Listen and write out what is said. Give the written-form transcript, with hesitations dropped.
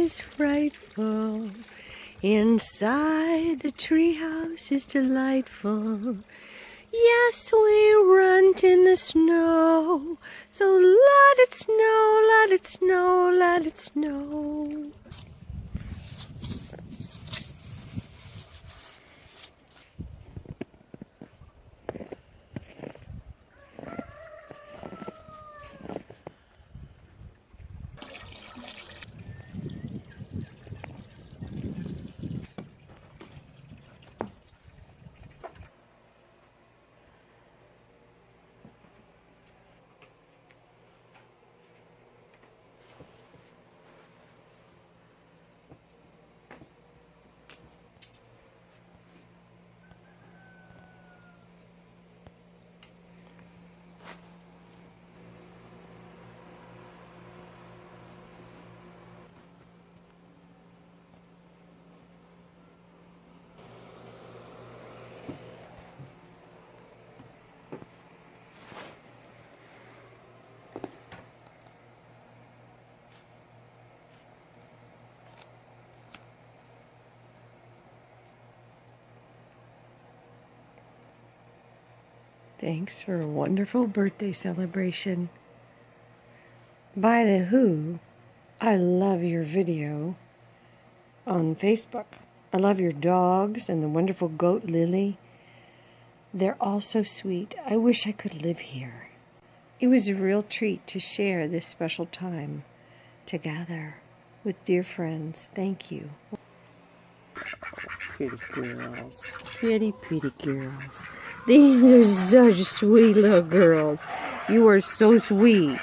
is frightful. Inside the treehouse is delightful. Yes, we runt in the snow. So let it snow, let it snow, let it snow. Thanks for a wonderful birthday celebration. By the Who, I love your video on Facebook. I love your dogs and the wonderful goat Lily. They're all so sweet. I wish I could live here. It was a real treat to share this special time together with dear friends. Thank you. Pretty girls. Pretty girls. These are such sweet little girls. You are so sweet.